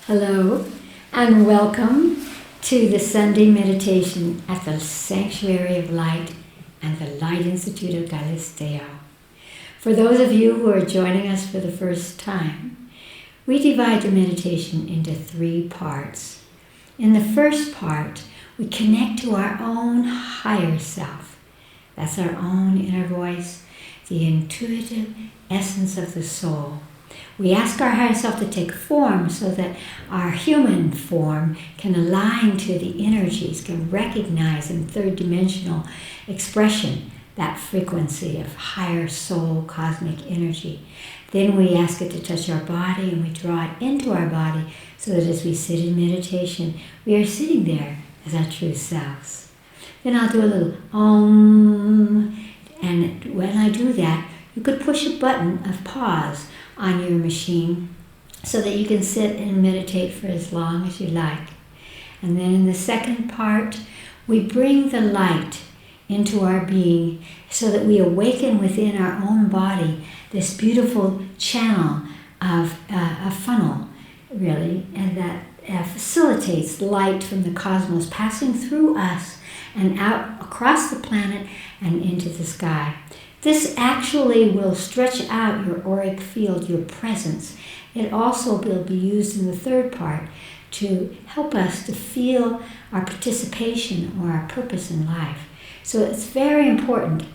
Hello, and welcome to the Sunday meditation at the Sanctuary of Light and the Light Institute of Galisteo. For those of you who are joining us for the first time, we divide the meditation into 3 parts. In the first part, we connect to our own higher self. That's our own inner voice, the intuitive essence of the soul. We ask our higher self to take form so that our human form can align to the energies, can recognize in third-dimensional expression that frequency of higher soul cosmic energy. Then we ask it to touch our body and we draw it into our body so that as we sit in meditation, we are sitting there as our true selves. Then I'll do a little Om, and when I do that, you could push a button of pause on your machine so that you can sit and meditate for as long as you like. And then in the second part, we bring the light into our being so that we awaken within our own body this beautiful channel of a funnel, really, and that facilitates light from the cosmos passing through us and out across the planet and into the sky. This actually will stretch out your auric field, your presence. It also will be used in the third part to help us to feel our participation or our purpose in life. So it's very important,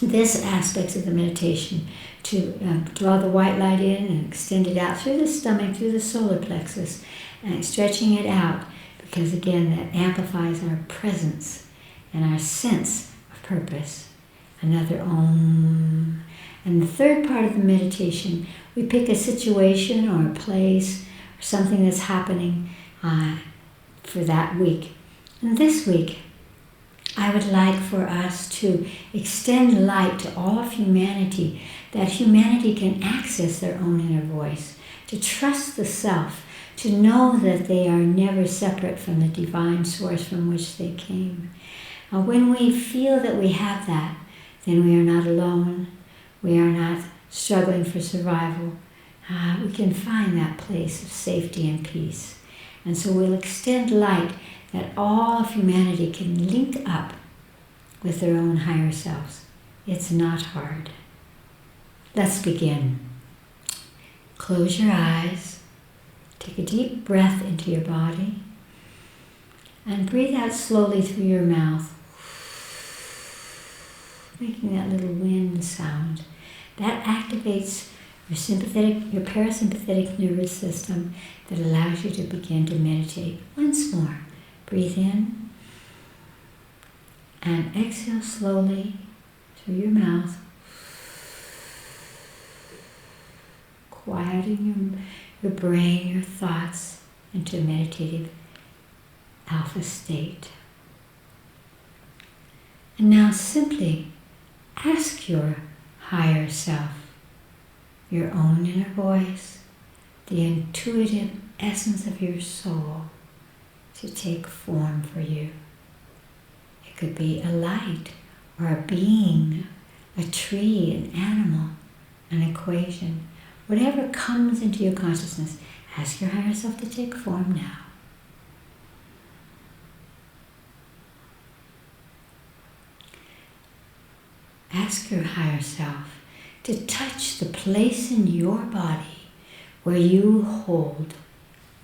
this aspect of the meditation, to draw the white light in and extend it out through the stomach, through the solar plexus, and stretching it out, because again, that amplifies our presence and our sense of purpose. Another Om. And the third part of the meditation, we pick a situation or a place or something that's happening for that week. And this week, I would like for us to extend light to all of humanity, that humanity can access their own inner voice, to trust the self, to know that they are never separate from the divine source from which they came. When we feel that we have that, then we are not alone. We are not struggling for survival. We can find that place of safety and peace. And so we'll extend light that all of humanity can link up with their own higher selves. It's not hard. Let's begin. Close your eyes. Take a deep breath into your body. And breathe out slowly through your mouth, making that little wind sound. That activates your parasympathetic nervous system that allows you to begin to meditate. Once more, breathe in and exhale slowly through your mouth, quieting your brain, your thoughts into a meditative alpha state. And now simply ask your higher self, your own inner voice, the intuitive essence of your soul, to take form for you. It could be a light or a being, a tree, an animal, an equation. Whatever comes into your consciousness, ask your higher self to take form now. Ask your higher self to touch the place in your body where you hold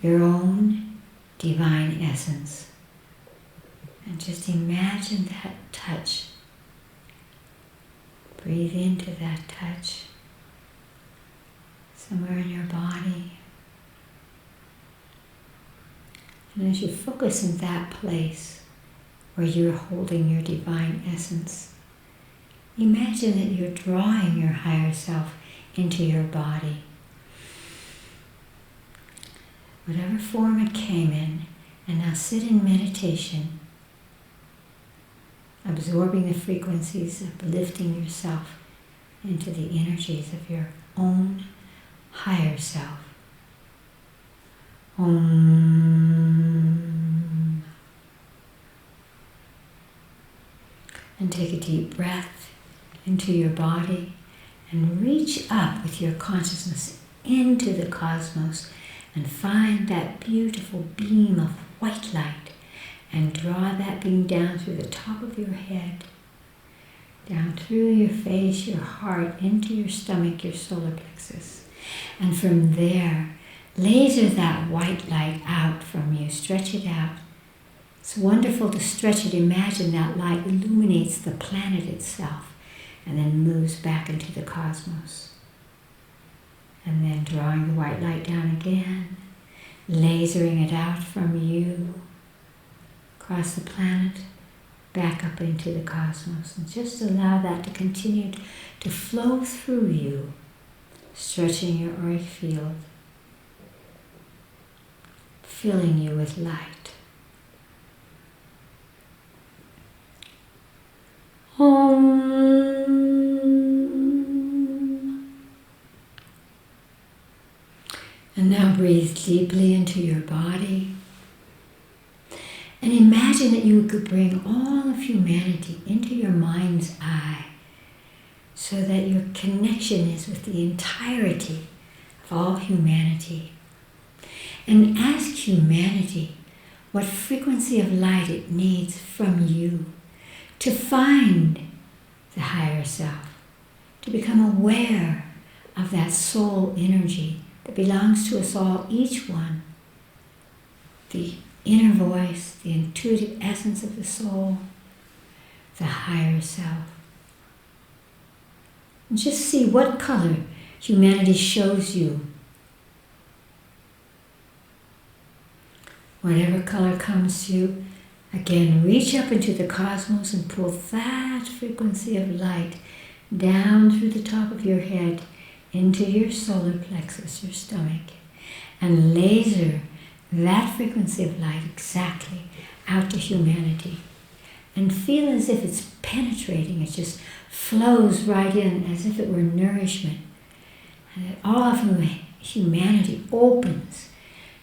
your own divine essence. And just imagine that touch. Breathe into that touch somewhere in your body. And as you focus in that place where you're holding your divine essence, imagine that you're drawing your higher self into your body. Whatever form it came in, and now sit in meditation, absorbing the frequencies of lifting yourself into the energies of your own higher self. Om. And take a deep breath into your body and reach up with your consciousness into the cosmos and find that beautiful beam of white light and draw that beam down through the top of your head, down through your face, your heart, into your stomach, your solar plexus. And from there, laser that white light out from you, stretch it out. It's wonderful to stretch it. Imagine that light illuminates the planet itself and then moves back into the cosmos. And then drawing the white light down again, lasering it out from you, across the planet, back up into the cosmos. And just allow that to continue to flow through you, stretching your auric field, filling you with light. Om. And now breathe deeply into your body. And imagine that you could bring all of humanity into your mind's eye so that your connection is with the entirety of all humanity. And ask humanity what frequency of light it needs from you to find the higher self, to become aware of that soul energy that belongs to us all, each one, the inner voice, the intuitive essence of the soul, the higher self. And just see what color humanity shows you. Whatever color comes to you, again, reach up into the cosmos and pull that frequency of light down through the top of your head into your solar plexus, your stomach, and laser that frequency of light exactly out to humanity. And feel as if it's penetrating, it just flows right in as if it were nourishment. And that all of humanity opens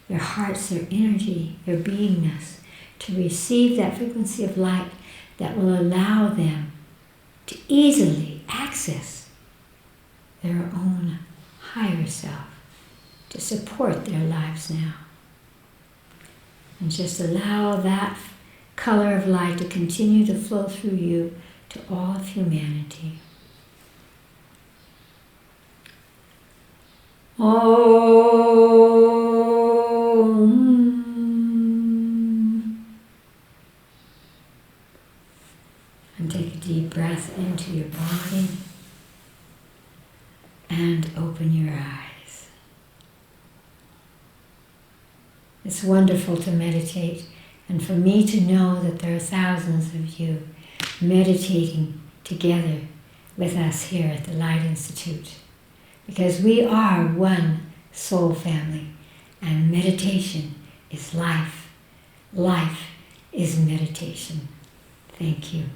their hearts, their energy, their beingness to receive that frequency of light that will allow them to easily access their own higher self, to support their lives now. And just allow that color of light to continue to flow through you to all of humanity. Om. And take a deep breath into your body and open your eyes. It's wonderful to meditate, and for me to know that there are thousands of you meditating together with us here at the Light Institute, because we are one soul family, and meditation is life. Life is meditation. Thank you.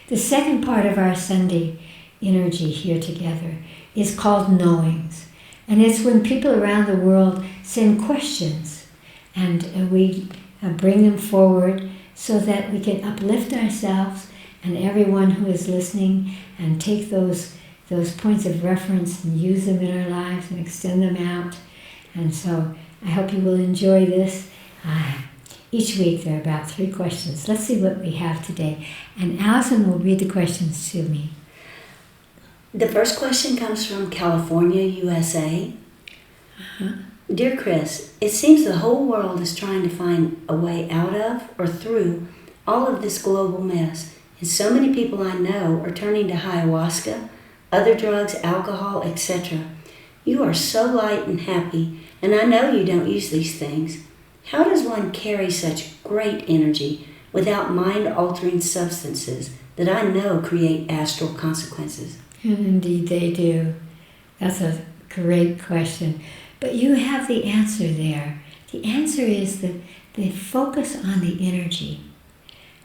The second part of our Sunday energy here together is called knowings. And it's when people around the world send questions, and we bring them forward so that we can uplift ourselves and everyone who is listening, and take those points of reference and use them in our lives and extend them out. And so I hope you will enjoy this. Each week there are about 3 questions. Let's see what we have today. And Allison will read the questions to me. The first question comes from California, U.S.A. Dear Chris, it seems the whole world is trying to find a way out of or through all of this global mess. And so many people I know are turning to ayahuasca, other drugs, alcohol, etc. You are so light and happy, and I know you don't use these things. How does one carry such great energy without mind-altering substances that I know create astral consequences? And indeed they do. That's a great question. But you have the answer there. The answer is that they focus on the energy.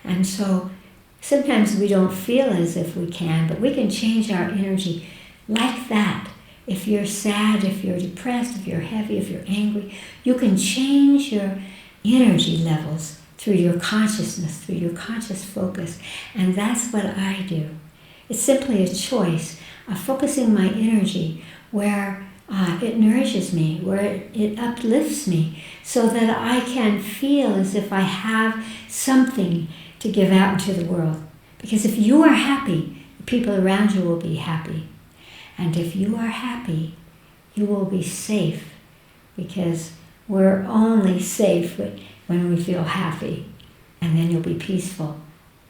And so sometimes we don't feel as if we can, but we can change our energy like that. If you're sad, if you're depressed, if you're heavy, if you're angry, you can change your energy levels through your consciousness, through your conscious focus. And that's what I do. It's simply a choice of focusing my energy where it nourishes me, where it uplifts me, so that I can feel as if I have something to give out into the world. Because if you are happy, the people around you will be happy. And if you are happy, you will be safe, because we're only safe when we feel happy, and then you'll be peaceful,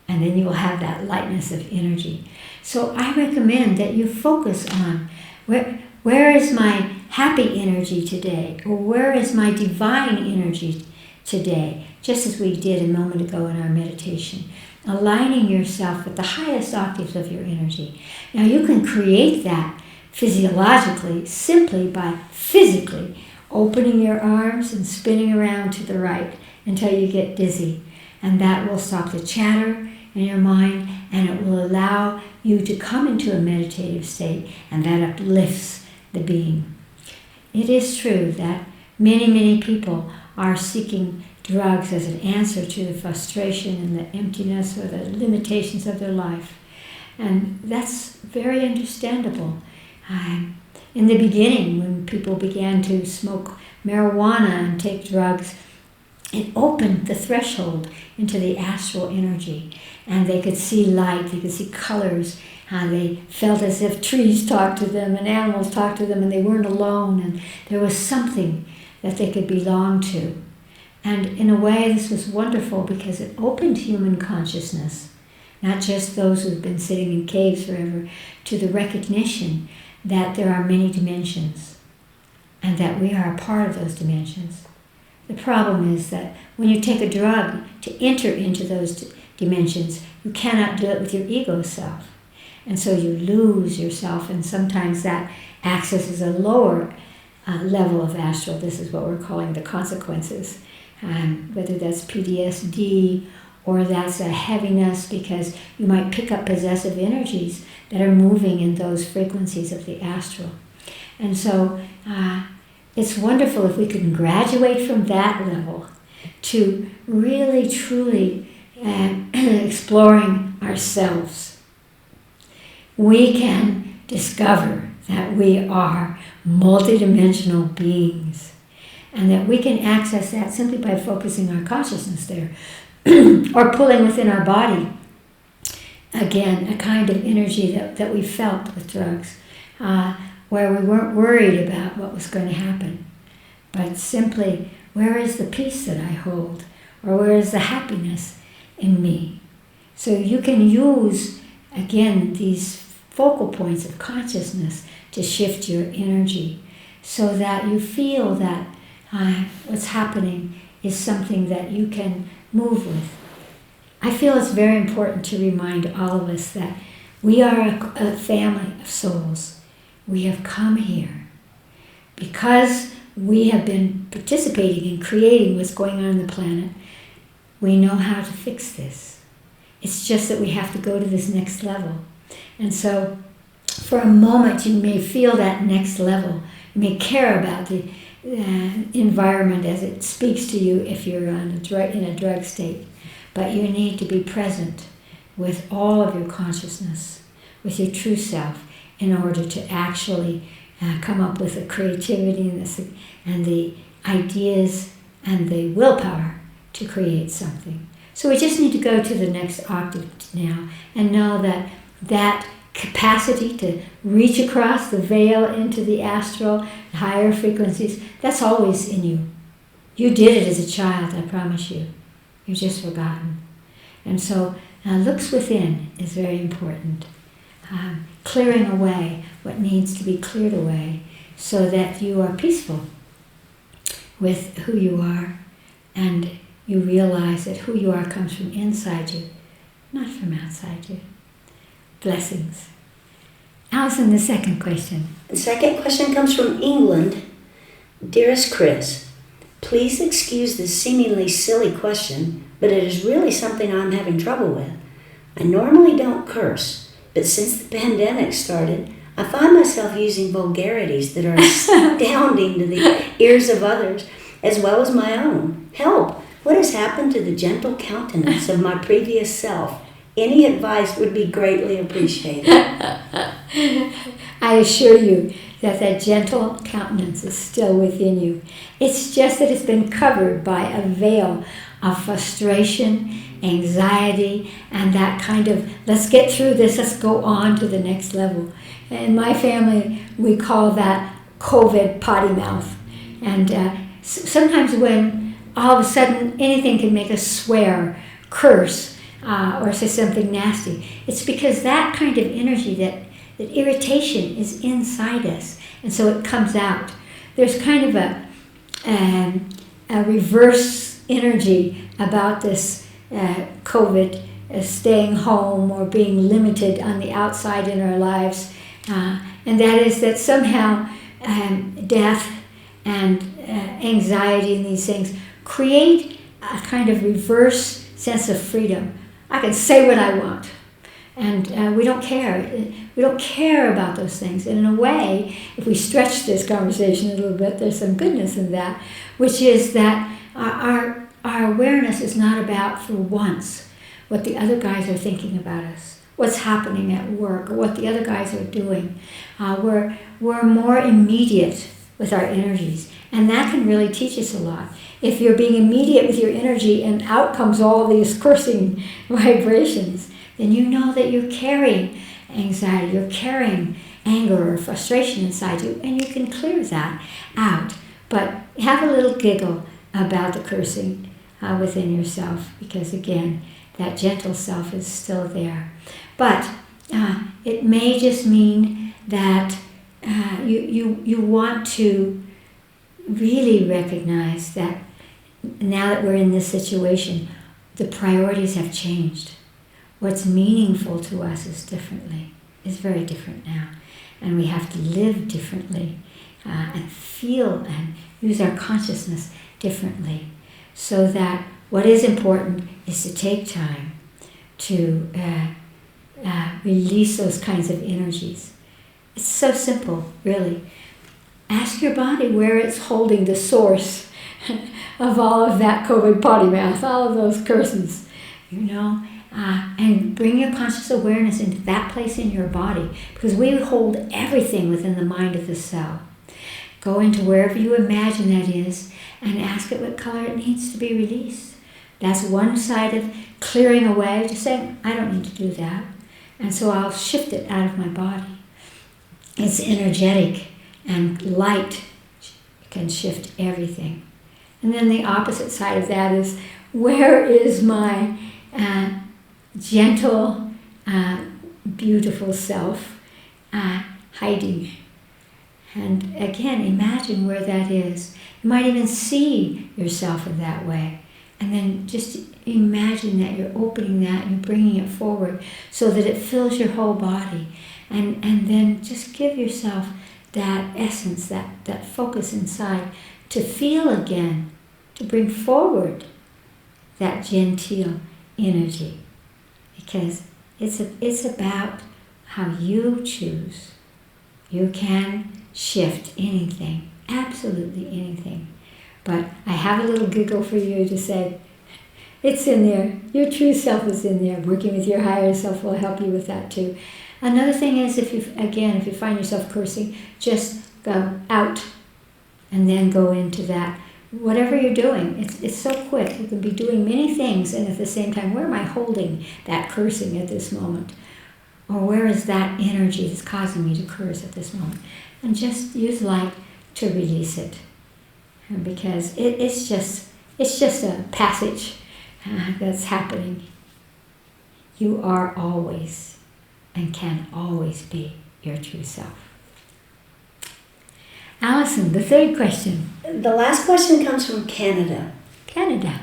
and then you will have that lightness of energy. So I recommend that you focus on where is my happy energy today, or where is my divine energy today, just as we did a moment ago in our meditation, aligning yourself with the highest octaves of your energy. Now you can create that physiologically simply by physically opening your arms and spinning around to the right until you get dizzy. And that will stop the chatter in your mind, and it will allow you to come into a meditative state, and that uplifts the being. It is true that many people are seeking drugs as an answer to the frustration and the emptiness or the limitations of their life. And that's very understandable. In the beginning, when people began to smoke marijuana and take drugs, it opened the threshold into the astral energy, and they could see light, they could see colors, they felt as if trees talked to them and animals talked to them, and they weren't alone, and there was something that they could belong to. And in a way, this was wonderful because it opened human consciousness, not just those who've been sitting in caves forever, to the recognition that there are many dimensions and that we are a part of those dimensions. The problem is that when you take a drug to enter into those dimensions, you cannot do it with your ego self. And so you lose yourself, and sometimes that accesses a lower level of astral. This is what we're calling the consequences. Whether that's PTSD or that's a heaviness because you might pick up possessive energies that are moving in those frequencies of the astral. And so it's wonderful if we can graduate from that level to really, truly exploring ourselves. We can discover that we are multidimensional beings, and that we can access that simply by focusing our consciousness there or pulling within our body, again, a kind of energy that we felt with drugs, where we weren't worried about what was going to happen, but simply, where is the peace that I hold, or where is the happiness in me? So you can use, again, these focal points of consciousness to shift your energy so that you feel that what's happening is something that you can move with. I feel it's very important to remind all of us that we are a family of souls. We have come here because we have been participating in creating what's going on in the planet. We know how to fix this. It's just that we have to go to this next level. And so for a moment you may feel that next level. You may care about the environment as it speaks to you if you're on in a drug state. But you need to be present with all of your consciousness, with your true self, in order to actually come up with the creativity and the ideas and the willpower to create something. So we just need to go to the next octave now and know that that capacity to reach across the veil into the astral, higher frequencies, that's always in you. You did it as a child, I promise you. You've just forgotten. And so looks within is very important. Clearing away what needs to be cleared away so that you are peaceful with who you are, and you realize that who you are comes from inside you, not from outside you. Blessings. Alison, the second question. The second question comes from England. Dearest Chris, please excuse this seemingly silly question, but it is really something I'm having trouble with. I normally don't curse, but since the pandemic started, I find myself using vulgarities that are astounding to the ears of others, as well as my own. Help! What has happened to the gentle countenance of my previous self? Any advice would be greatly appreciated. I assure you that gentle countenance is still within you. It's just that it's been covered by a veil of frustration, anxiety, and that kind of, let's get through this, let's go on to the next level. In my family, we call that COVID potty mouth. And sometimes when all of a sudden anything can make us swear, curse, or say something nasty, it's because that kind of energy, that irritation is inside us, and so it comes out. There's kind of a reverse energy about this COVID, staying home or being limited on the outside in our lives, and that is that somehow death and anxiety and these things create a kind of reverse sense of freedom. I can say what I want, and we don't care. We don't care about those things. And in a way, if we stretch this conversation a little bit, there's some goodness in that, which is that our awareness is not about, for once, what the other guys are thinking about us, what's happening at work, or what the other guys are doing. We're more immediate with our energies, and that can really teach us a lot. If you're being immediate with your energy and out comes all these cursing vibrations, then you know that you're carrying anxiety, you're carrying anger or frustration inside you, and you can clear that out. But have a little giggle about the cursing within yourself, because again, that gentle self is still there. But it may just mean that you want to really recognize that now that we're in this situation, the priorities have changed. What's meaningful to us is very different now. And we have to live differently and feel and use our consciousness differently, so that what is important is to take time to release those kinds of energies. It's so simple, really. Ask your body where it's holding the source of all of that COVID potty mouth, all of those curses, and bring your conscious awareness into that place in your body, because we hold everything within the mind of the cell. Go into wherever you imagine that is and ask it what color it needs to be released. That's one side of clearing away, just saying, I don't need to do that. And so I'll shift it out of my body. It's energetic, and light can shift everything. And then the opposite side of that is, where is my gentle, beautiful self hiding? And again, imagine where that is. You might even see yourself in that way. And then just imagine that you're opening that and bringing it forward so that it fills your whole body. And then just give yourself that essence, that focus inside, to feel again, to bring forward that genteel energy. Because it's about how you choose. You can shift anything, absolutely anything. But I have a little giggle for you to say, it's in there. Your true self is in there. Working with your higher self will help you with that too. Another thing is, if you find yourself cursing, just go out and then go into that. Whatever you're doing, it's so quick. You can be doing many things, and at the same time, where am I holding that cursing at this moment? Or where is that energy that's causing me to curse at this moment? And just use light to release it. Because it's just a passage that's happening. You are always and can always be your true self. Allison, the third question. The last question comes from Canada. Canada.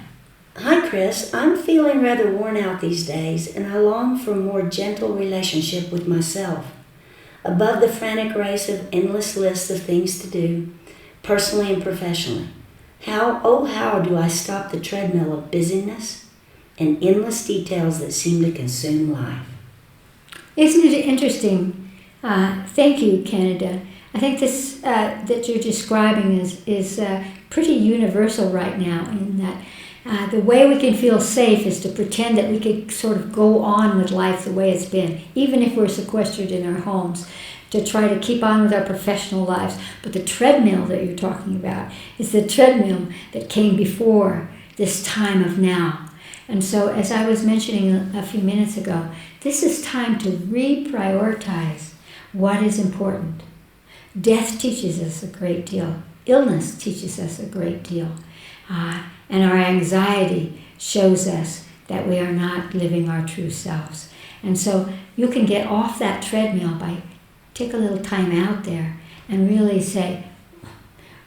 Hi, Chris. I'm feeling rather worn out these days, and I long for a more gentle relationship with myself. Above the frantic race of endless lists of things to do, personally and professionally. How do I stop the treadmill of busyness and endless details that seem to consume life? Isn't it interesting? Thank you, Canada. I think this that you're describing is pretty universal right now, in that the way we can feel safe is to pretend that we could sort of go on with life the way it's been, even if we're sequestered in our homes. to try to keep on with our professional lives. But the treadmill that you're talking about is the treadmill that came before this time of now. And so, as I was mentioning a few minutes ago, this is time to reprioritize what is important. Death teaches us a great deal. Illness teaches us a great deal. And our anxiety shows us that we are not living our true selves. And so you can get off that treadmill by take a little time out there and really say,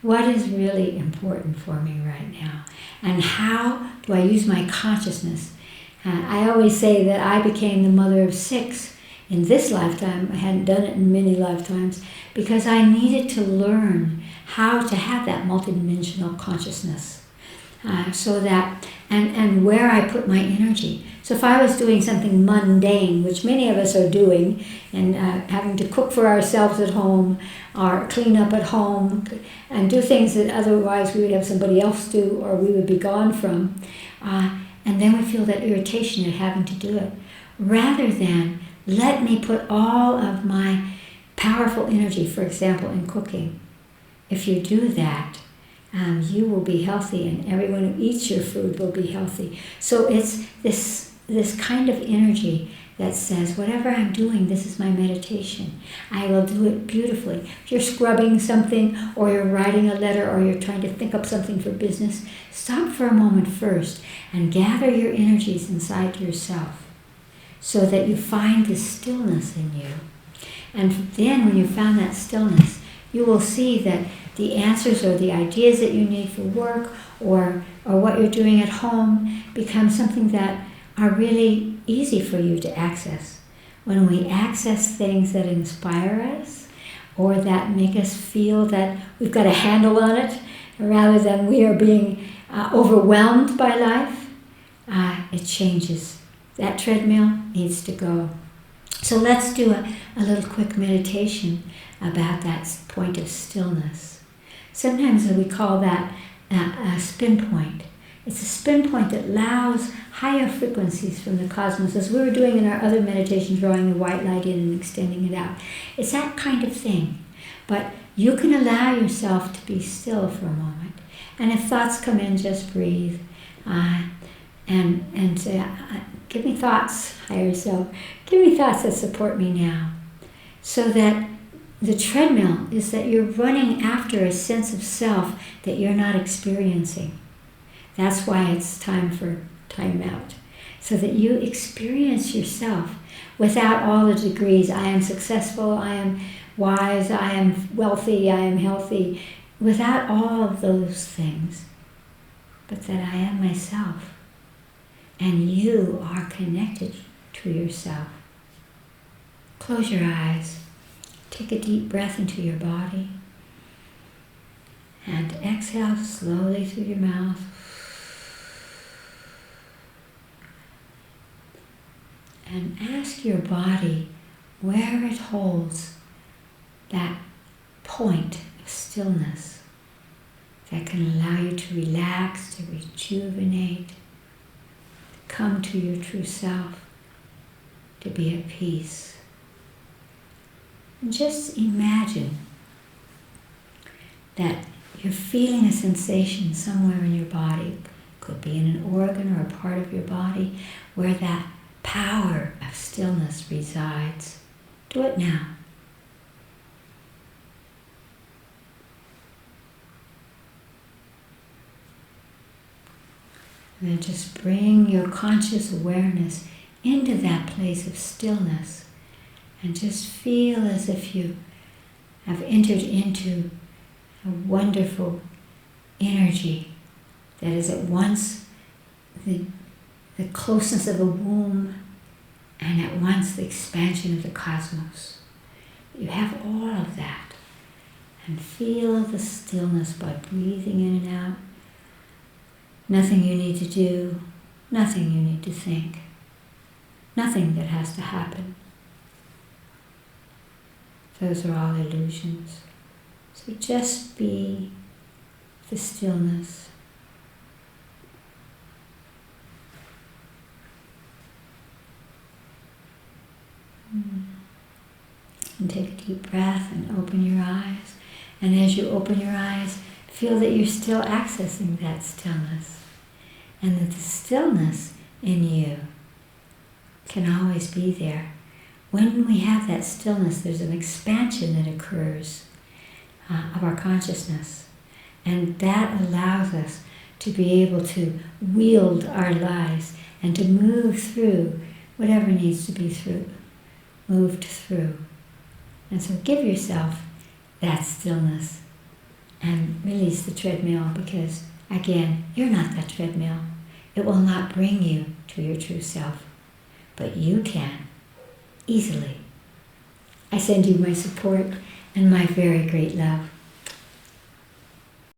what is really important for me right now? And how do I use my consciousness? I always say that I became the mother of 6 in this lifetime. I hadn't done it in many lifetimes because I needed to learn how to have that multidimensional consciousness. So that, and where I put my energy. So if I was doing something mundane, which many of us are doing, and having to cook for ourselves at home, or clean up at home, and do things that otherwise we would have somebody else do, or we would be gone from, and then we feel that irritation at having to do it, rather than let me put all of my powerful energy, for example, in cooking. If you do that, you will be healthy, and everyone who eats your food will be healthy. So it's this kind of energy that says, whatever I'm doing, this is my meditation. I will do it beautifully. If you're scrubbing something, or you're writing a letter, or you're trying to think up something for business, stop for a moment first and gather your energies inside yourself so that you find the stillness in you. And then when you found that stillness, you will see that the answers or the ideas that you need for work or what you're doing at home become something that are really easy for you to access. When we access things that inspire us or that make us feel that we've got a handle on it, rather than we are being overwhelmed by life, it changes. That treadmill needs to go. So let's do a little quick meditation about that point of stillness. Sometimes we call that a spin point. It's a spin point that allows higher frequencies from the cosmos, as we were doing in our other meditation, drawing the white light in and extending it out. It's that kind of thing. But you can allow yourself to be still for a moment. And if thoughts come in, just breathe. And say, give me thoughts, higher self. Give me thoughts that support me now. So that the treadmill is that you're running after a sense of self that you're not experiencing. That's why it's time for time out. So that you experience yourself without all the degrees. I am successful, I am wise, I am wealthy, I am healthy. Without all of those things. But that I am myself. And you are connected to yourself. Close your eyes. Take a deep breath into your body. And exhale slowly through your mouth. And ask your body where it holds that point of stillness that can allow you to relax, to rejuvenate, come to your true self, to be at peace. And just imagine that you're feeling a sensation somewhere in your body. It could be in an organ or a part of your body where that power of stillness resides. Do it now. And then just bring your conscious awareness into that place of stillness and just feel as if you have entered into a wonderful energy that is at once the closeness of a womb and at once the expansion of the cosmos. You have all of that. And feel the stillness by breathing in and out. Nothing you need to do, nothing you need to think, nothing that has to happen. Those are all illusions. So just be the stillness. And take a deep deep breath and open your eyes. And as you open your eyes, feel that you're still accessing that stillness. And that the stillness in you can always be there. When we have that stillness, there's an expansion that occurs of our consciousness. And that allows us to be able to wield our lives and to move through whatever needs to be moved through. And so give yourself that stillness and release the treadmill, because again, you're not that treadmill. It will not bring you to your true self, but you can, easily. I send you my support and my very great love.